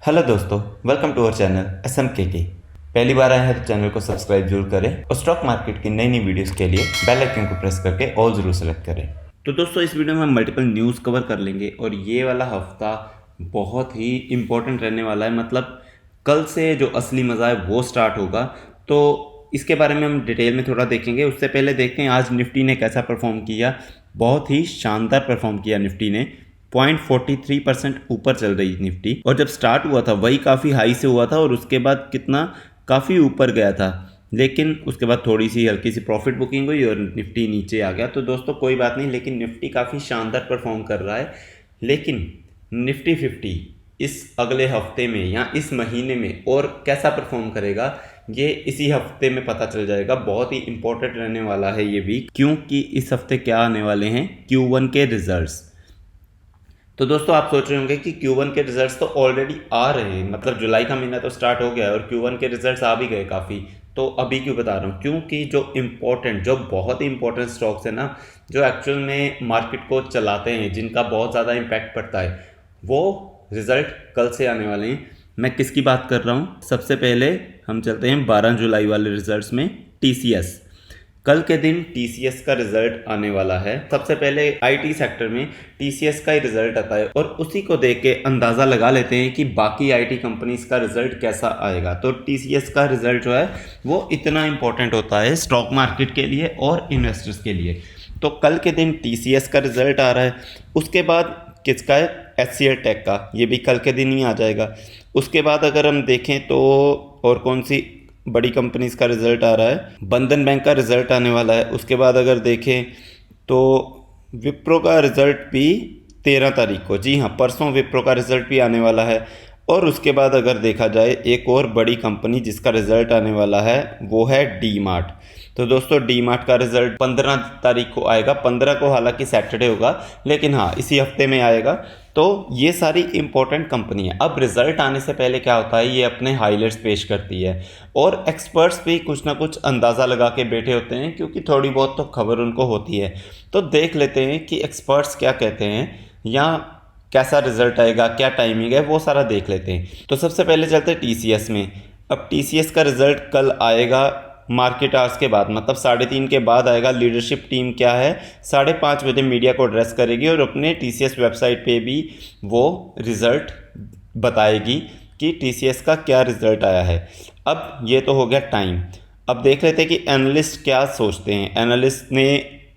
Hello दोस्तों, welcome to our channel SMKK। पहली बार आए हैं तो चैनल को सब्सक्राइब जरूर करें और स्टॉक मार्केट की नई नई वीडियोस के लिए बेल आइकन को प्रेस करके ऑल जरूर सेलेक्ट करें। तो दोस्तों, इस वीडियो में हम मल्टीपल न्यूज़ कवर कर लेंगे और ये वाला हफ्ता बहुत ही इम्पोर्टेंट रहने वाला है। मतलब कल से जो असली मज़ा है वो स्टार्ट होगा, तो इसके बारे में हम डिटेल में थोड़ा देखेंगे। उससे पहले देखते हैं आज निफ्टी ने कैसा परफॉर्म किया। बहुत ही शानदार परफॉर्म किया निफ्टी ने। 0.43% ऊपर चल रही निफ्टी, और जब स्टार्ट हुआ था वही काफ़ी हाई से हुआ था और उसके बाद कितना काफ़ी ऊपर गया था, लेकिन उसके बाद थोड़ी सी हल्की सी प्रॉफिट बुकिंग हुई और निफ्टी नीचे आ गया। तो दोस्तों कोई बात नहीं, लेकिन निफ्टी काफ़ी शानदार परफॉर्म कर रहा है। लेकिन निफ्टी 50 इस अगले हफ्ते में या इस महीने में और कैसा परफॉर्म करेगा, ये इसी हफ्ते में पता चल जाएगा। बहुत ही इंपॉर्टेंट रहने वाला है ये वीक, क्योंकि इस हफ्ते क्या आने वाले हैं, Q1 के रिजल्ट्स। तो दोस्तों आप सोच रहे होंगे कि Q1 के रिजल्ट्स तो ऑलरेडी आ रहे हैं, मतलब जुलाई का महीना तो स्टार्ट हो गया है और Q1 के रिजल्ट्स आ भी गए काफ़ी। तो अभी क्यों बता रहा हूँ, क्योंकि जो बहुत ही इंपॉर्टेंट स्टॉक्स है ना, जो एक्चुअल में मार्केट को चलाते हैं, जिनका बहुत ज़्यादा इम्पैक्ट पड़ता है, वो रिजल्ट कल से आने वाले हैं। मैं किसकी बात कर रहा हूँ? सबसे पहले हम चलते हैं 12 जुलाई वाले रिजल्ट्स में। TCS, कल के दिन TCS का रिजल्ट आने वाला है। सबसे पहले IT सेक्टर में TCS का ही रिजल्ट आता है और उसी को देख के अंदाज़ा लगा लेते हैं कि बाकी IT कंपनीज का रिजल्ट कैसा आएगा। तो TCS का रिजल्ट जो है वो इतना इंपॉर्टेंट होता है स्टॉक मार्केट के लिए और इन्वेस्टर्स के लिए। तो कल के दिन TCS का रिजल्ट आ रहा है। उसके बाद किसका है? HCL टेक का, ये भी कल के दिन ही आ जाएगा। उसके बाद अगर हम देखें तो और कौन सी बड़ी कंपनीज का रिजल्ट आ रहा है, बंधन बैंक का रिजल्ट आने वाला है। उसके बाद अगर देखें तो विप्रो का रिजल्ट भी 13 तारीख को, जी हाँ परसों विप्रो का रिजल्ट भी आने वाला है। और उसके बाद अगर देखा जाए एक और बड़ी कंपनी जिसका रिजल्ट आने वाला है वो है डी मार्ट। तो दोस्तों डी मार्ट का रिजल्ट 15 तारीख को आएगा। 15 को हालांकि सैटरडे होगा, लेकिन हाँ इसी हफ्ते में आएगा। तो ये सारी इंपॉर्टेंट कंपनी है। अब रिजल्ट आने से पहले क्या होता है, ये अपने हाइलाइट्स पेश करती है और एक्सपर्ट्स भी कुछ ना कुछ अंदाज़ा लगा के बैठे होते हैं, क्योंकि थोड़ी बहुत तो खबर उनको होती है। तो देख लेते हैं कि एक्सपर्ट्स क्या कहते हैं या कैसा रिजल्ट आएगा, क्या टाइमिंग है, वो सारा देख लेते हैं। तो सबसे पहले चलते हैं TCS में। अब TCS का रिजल्ट कल आएगा मार्केट आवर्स के बाद, मतलब 3:30 के बाद आएगा। लीडरशिप टीम क्या है 5:30 बजे मीडिया को एड्रेस करेगी और अपने TCS वेबसाइट पे भी वो रिज़ल्ट बताएगी कि TCS का क्या रिज़ल्ट आया है। अब ये तो हो गया टाइम। अब देख लेते हैं कि एनालिस्ट क्या सोचते हैं। एनालिस्ट ने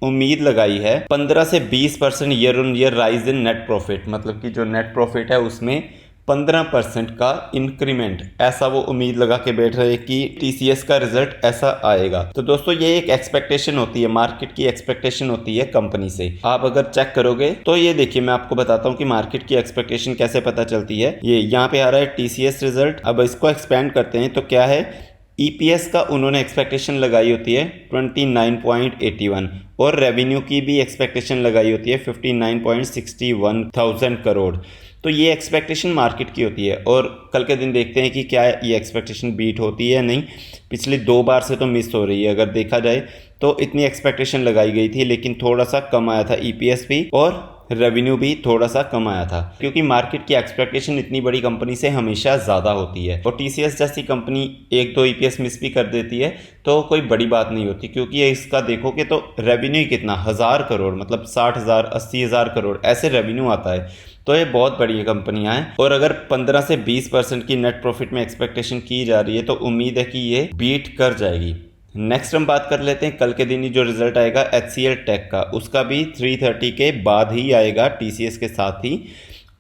उम्मीद लगाई है 15 से 20% year on year rise in net profit, मतलब कि जो नेट प्रॉफिट है उसमें 15% का इंक्रीमेंट, ऐसा वो उम्मीद लगा के बैठ रहे कि TCS का रिजल्ट ऐसा आएगा। तो दोस्तों ये एक एक्सपेक्टेशन होती है, मार्केट की एक्सपेक्टेशन होती है कंपनी से। आप अगर चेक करोगे तो ये देखिए, मैं आपको बताता हूँ कि मार्केट की एक्सपेक्टेशन कैसे पता चलती है। ये यहाँ पे आ रहा है TCS रिजल्ट। अब इसको एक्सपेंड करते हैं तो क्या है, EPS का उन्होंने एक्सपेक्टेशन लगाई होती है 29.81 और रेवेन्यू की भी एक्सपेक्टेशन लगाई होती है 59.61 थाउजेंड करोड़। तो ये एक्सपेक्टेशन मार्केट की होती है और कल के दिन देखते हैं कि क्या ये एक्सपेक्टेशन बीट होती है या नहीं। पिछली 2 बार से तो मिस हो रही है। अगर देखा जाए तो इतनी एक्सपेक्टेशन लगाई गई थी, लेकिन थोड़ा सा कम आया था EPS भी और रेवेन्यू भी थोड़ा सा कम आया था, क्योंकि मार्केट की एक्सपेक्टेशन इतनी बड़ी कंपनी से हमेशा ज़्यादा होती है। और TCS जैसी कंपनी 1-2 EPS मिस भी कर देती है तो कोई बड़ी बात नहीं होती, क्योंकि ये इसका देखोगे तो रेवेन्यू कितना 1000 करोड़, मतलब 60,000 80,000 करोड़ ऐसे रेवेन्यू आता है। तो ये बहुत बड़ी कंपनियां हैं और अगर 15 से 20% की नेट प्रॉफिट में एक्सपेक्टेशन की जा रही है तो उम्मीद है कि ये बीट कर जाएगी। नेक्स्ट हम बात कर लेते हैं कल के दिन ही जो रिजल्ट आएगा HCL टेक का, उसका भी 3:30 के बाद ही आएगा TCS के साथ ही।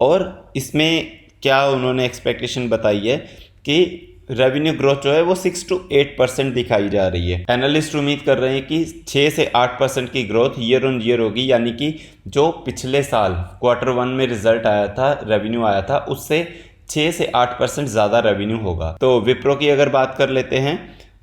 और इसमें क्या उन्होंने एक्सपेक्टेशन बताई है कि रेवेन्यू ग्रोथ जो है वो 6 to 8% दिखाई जा रही है। एनालिस्ट उम्मीद कर रहे हैं कि 6 से 8% की ग्रोथ ईयर ऑन ईयर होगी, यानी कि जो पिछले साल Q1 में रिजल्ट आया था, रेवेन्यू आया था, उससे 6 से 8% ज़्यादा रेवेन्यू होगा। तो विप्रो की अगर बात कर लेते हैं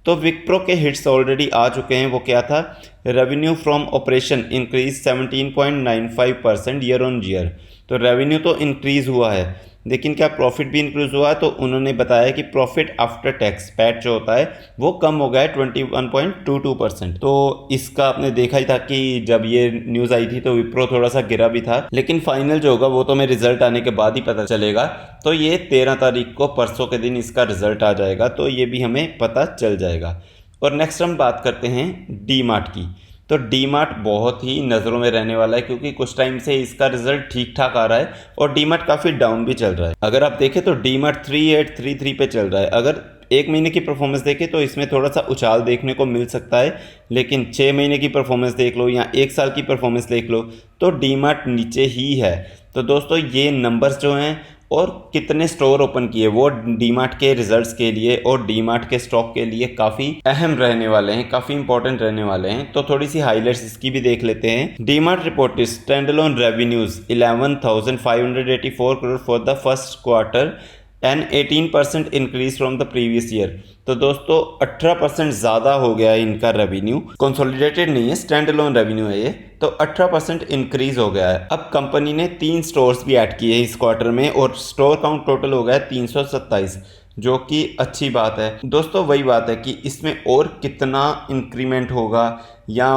तो विप्रो के हिट्स ऑलरेडी आ चुके हैं। वो क्या था, revenue from operation increase 17.95% year on year. तो रेवेन्यू तो इंक्रीज हुआ है, लेकिन क्या प्रॉफिट भी इंक्रीज हुआ? तो उन्होंने बताया कि प्रॉफिट आफ्टर टैक्स पैट जो होता है वो कम हो गया है 21.22%। तो इसका आपने देखा ही था कि जब ये न्यूज़ आई थी तो विप्रो थोड़ा सा गिरा भी था, लेकिन फाइनल जो होगा वो तो हमें रिजल्ट आने के बाद ही पता चलेगा। तो ये 13 तारीख को परसों के दिन इसका रिजल्ट आ जाएगा, तो ये भी हमें पता चल जाएगा। और नेक्स्ट हम बात करते हैं डी मार्ट की। तो डी मार्ट बहुत ही नज़रों में रहने वाला है क्योंकि कुछ टाइम से इसका रिजल्ट ठीक ठाक आ रहा है और डी मार्ट काफ़ी डाउन भी चल रहा है। अगर आप देखें तो डी मार्ट 3833 पे चल रहा है। अगर एक महीने की परफॉर्मेंस देखें तो इसमें थोड़ा सा उछाल देखने को मिल सकता है, लेकिन 6 महीने की परफॉर्मेंस देख लो या 1 साल की परफॉर्मेंस देख लो तो डी मार्ट नीचे ही है। तो दोस्तों ये नंबर्स जो हैं और कितने स्टोर ओपन किए वो डीमार्ट के रिजल्ट्स के लिए और डीमार्ट के स्टॉक के लिए काफ़ी अहम रहने वाले हैं, काफ़ी इंपॉर्टेंट रहने वाले हैं। तो थोड़ी सी हाइलाइट्स इसकी भी देख लेते हैं। DMart reported standalone revenues 11,584 crore for the first quarter and 18% increase from the previous year. तो दोस्तों 18% ज़्यादा हो गया है इनका रेवेन्यू, कंसोलिडेटेड नहीं है, स्टैंड अलोन रेवेन्यू है ये। तो 18% इंक्रीज हो गया है। अब कंपनी ने 3 स्टोर्स भी ऐड किए हैं इस क्वार्टर में और स्टोर काउंट टोटल हो गया है 327, जो कि अच्छी बात है। दोस्तों वही बात है कि इसमें और कितना इंक्रीमेंट होगा या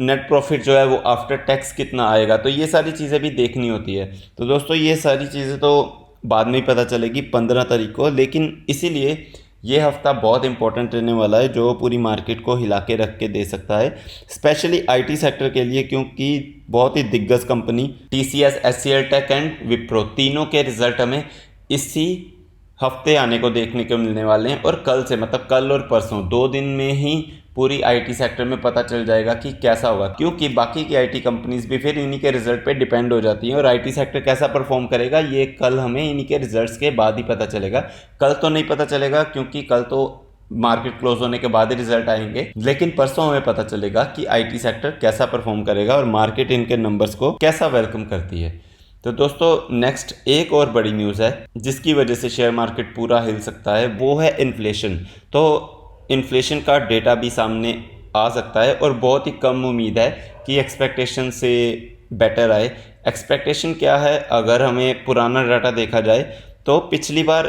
नेट प्रॉफिट जो है वो आफ्टर टैक्स कितना आएगा, तो ये सारी चीज़ें भी देखनी होती है। तो दोस्तों ये सारी चीज़ें तो बाद में ही पता चलेगी 15 तारीख को, लेकिन इसीलिए ये हफ्ता बहुत इंपॉर्टेंट रहने वाला है जो पूरी मार्केट को हिला के रख के दे सकता है, स्पेशली आईटी सेक्टर के लिए, क्योंकि बहुत ही दिग्गज company TCS, HCL tech and Wipro तीनों के रिजल्ट हमें इसी हफ्ते आने को देखने को मिलने वाले हैं। और कल से, मतलब कल और परसों 2 दिन में ही पूरी आईटी सेक्टर में पता चल जाएगा कि कैसा होगा, क्योंकि बाकी की आईटी कंपनीज भी फिर इन्हीं के रिजल्ट पे डिपेंड हो जाती हैं और आईटी सेक्टर कैसा परफॉर्म करेगा ये कल हमें इन्हीं के रिजल्ट्स के बाद ही पता चलेगा। कल तो नहीं पता चलेगा क्योंकि कल तो मार्केट क्लोज होने के बाद ही रिजल्ट आएंगे, लेकिन परसों हमें पता चलेगा कि आईटी सेक्टर कैसा परफॉर्म करेगा और मार्केट इनके नंबर्स को कैसा वेलकम करती है। तो दोस्तों नेक्स्ट एक और बड़ी न्यूज़ है जिसकी वजह से शेयर मार्केट पूरा हिल सकता है, वो है इन्फ्लेशन। तो इन्फ्लेशन का डेटा भी सामने आ सकता है और बहुत ही कम उम्मीद है कि एक्सपेक्टेशन से बेटर आए। एक्सपेक्टेशन क्या है? अगर हमें पुराना डाटा देखा जाए तो पिछली बार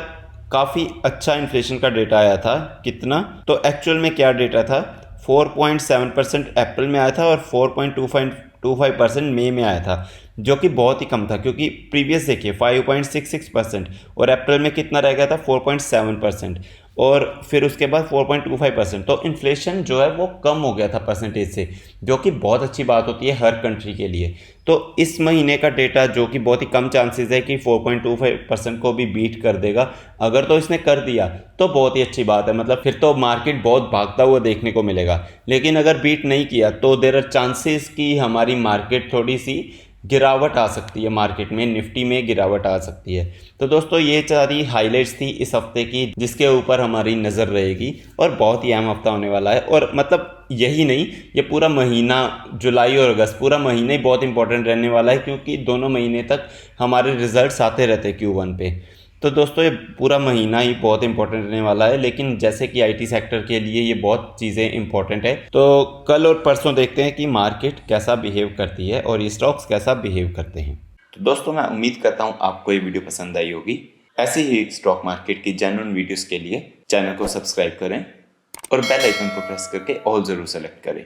काफ़ी अच्छा इन्फ्लेशन का डेटा आया था। कितना? तो एक्चुअल में क्या डेटा था? 4.7% अप्रैल में आया था और 4.25% मई में आया था, जो कि बहुत ही कम था क्योंकि प्रीवियस देखिए 5.66% और अप्रैल में कितना रह गया था 4.7% और फिर उसके बाद 4.25%। तो इन्फ्लेशन जो है वो कम हो गया था परसेंटेज से, जो कि बहुत अच्छी बात होती है हर कंट्री के लिए। तो इस महीने का डेटा जो कि बहुत ही कम चांसेस है कि 4.25% को भी बीट कर देगा, अगर तो इसने कर दिया तो बहुत ही अच्छी बात है, मतलब फिर तो मार्केट बहुत भागता हुआ देखने को मिलेगा। लेकिन अगर बीट नहीं किया तो देयर आर चांसेस कि हमारी मार्केट थोड़ी सी गिरावट आ सकती है, मार्केट में निफ्टी में गिरावट आ सकती है। तो दोस्तों ये सारी हाइलाइट्स थी इस हफ्ते की जिसके ऊपर हमारी नज़र रहेगी और बहुत ही अहम हफ्ता होने वाला है। और मतलब यही नहीं, ये पूरा महीना जुलाई और अगस्त पूरा महीना ही बहुत इंपॉर्टेंट रहने वाला है क्योंकि दोनों महीने तक हमारे रिजल्ट्स आते रहते हैं Q1 पे। तो दोस्तों ये पूरा महीना ही बहुत इंपॉर्टेंट रहने वाला है, लेकिन जैसे कि आईटी सेक्टर के लिए ये बहुत चीज़ें इंपॉर्टेंट है। तो कल और परसों देखते हैं कि मार्केट कैसा बिहेव करती है और ये स्टॉक्स कैसा बिहेव करते हैं। तो दोस्तों मैं उम्मीद करता हूँ आपको ये वीडियो पसंद आई होगी। ऐसे ही स्टॉक मार्केट की जेन्युइन वीडियोज़ के लिए चैनल को सब्सक्राइब करें और बेल आइकन को प्रेस करके ऑल ज़रूर सेलेक्ट करें।